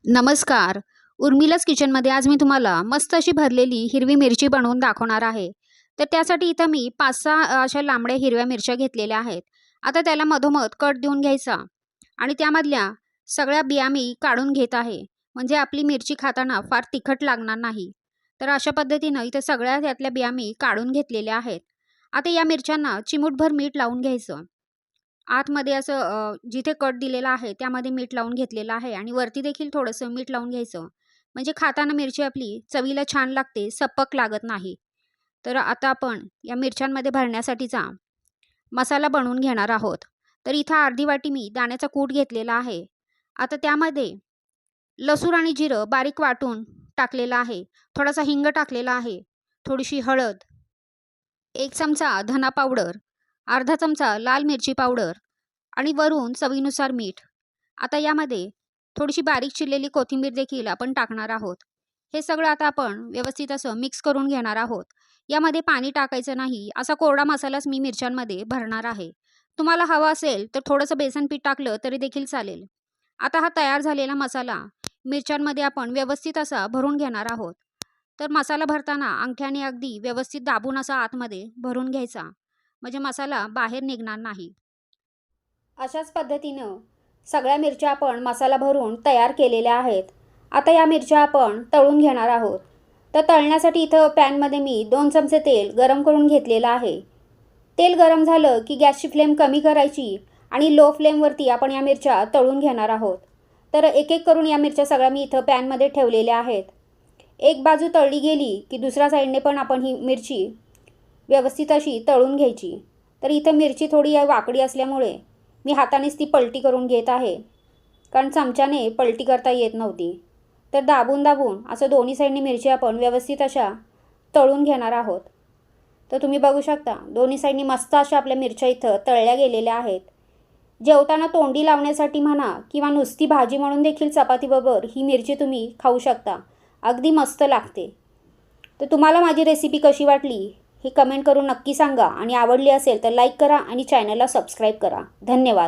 नमस्कार. उर्मिलाच किचनमध्ये आज मी तुम्हाला मस्त अशी भरलेली हिरवी मिरची बनवून दाखवणार आहे. तर त्यासाठी इथं मी 5-6 अशा लांबड्या हिरव्या मिरच्या घेतलेल्या आहेत. आता त्याला मधोमध कट देऊन घ्यायचा आणि त्यामधल्या सगळ्या बिया मी काढून घेत आहे. म्हणजे आपली मिरची खाताना फार तिखट लागणार नाही. तर अशा पद्धतीनं इथं सगळ्या त्यातल्या बिया मी काढून घेतलेल्या आहेत. आता या मिरच्यांना चिमूटभर मीठ लावून घ्यायचं. आतमध्ये असं जिथे कट दिलेला आहे त्यामध्ये मीठ लावून घेतलेलं आहे आणि वरती देखील थोडंसं मीठ लावून घ्यायचं. म्हणजे खाताना मिरची आपली चवीला छान लागते, सपक लागत नाही. तर आता आपण या मिरच्यांमध्ये भरण्यासाठीचा मसाला बनवून घेणार आहोत. तर इथं अर्धी वाटी मी दाण्याचा कूट घेतलेला आहे. आता त्यामध्ये लसूण आणि जिरं बारीक वाटून टाकलेलं आहे. थोडासा हिंग टाकलेला आहे. थोडीशी हळद, 1 चमचा धना पावडर, अर्धा चमचा लाल मिरची पावडर आणि वरून चवीनुसार मीठ. आता यामध्ये थोडीशी बारीक चिरलेली कोथिंबीर देखील आपण टाकणार आहोत. हे सगळं आता आपण व्यवस्थित असं मिक्स करून घेणार आहोत. यामध्ये पाणी टाकायचं नाही. असा कोरडा मसालाच मी मिरच्यांमध्ये भरणार आहे. तुम्हाला हवं असेल तर थोडंसं बेसन पीठ टाकलं तरी देखील चालेल. आता हा तयार झालेला मसाला मिरच्यांमध्ये आपण व्यवस्थित असा भरून घेणार आहोत. तर मसाला भरताना अंगठ्याने अगदी व्यवस्थित दाबून असा आतमध्ये भरून घ्यायचा. म्हणजे मसाला बाहेर निघणार नाही. अशाच पद्धतीनं सगळ्या मिरच्या आपण मसाला भरून तयार केलेल्या आहेत. आता या मिरच्या आपण तळून घेणार आहोत. तर तळण्यासाठी इथं पॅनमध्ये मी 2 चमचे तेल गरम करून घेतलेलं आहे. तेल गरम झालं की गॅसची फ्लेम कमी करायची आणि लो फ्लेमवरती आपण या मिरच्या तळून घेणार आहोत. तर एक एक करून या मिरच्या सगळ्या मी इथं पॅनमध्ये ठेवलेल्या आहेत. एक बाजू तळली गेली की दुसऱ्या साईडने पण आपण ही मिरची व्यवस्थित अशी तळून घ्यायची. तर इथं मिरची थोडी वाकडी असल्यामुळे मी हातानेच ती पलटी करून घेत आहे. कारण चमच्याने पलटी करता येत नव्हती. तर दाबून दाबून असं दोन्ही साईडने मिरची आपण व्यवस्थित अशा तळून घेणार आहोत. तर तुम्ही बघू शकता दोन्ही साईडनी मस्त अशा आपल्या मिरच्या इथं तळल्या गेलेल्या आहेत. जेवताना तोंडी लावण्यासाठी म्हणा किंवा नुसती भाजी म्हणून देखील चपातीबरोबर ही मिरची तुम्ही खाऊ शकता. अगदी मस्त लागते. तर तुम्हाला माझी रेसिपी कशी वाटली हे कमेंट करून नक्की सांगा आणि आवडली असेल तर लाईक करा आणि चॅनलला सबस्क्राईब करा. धन्यवाद.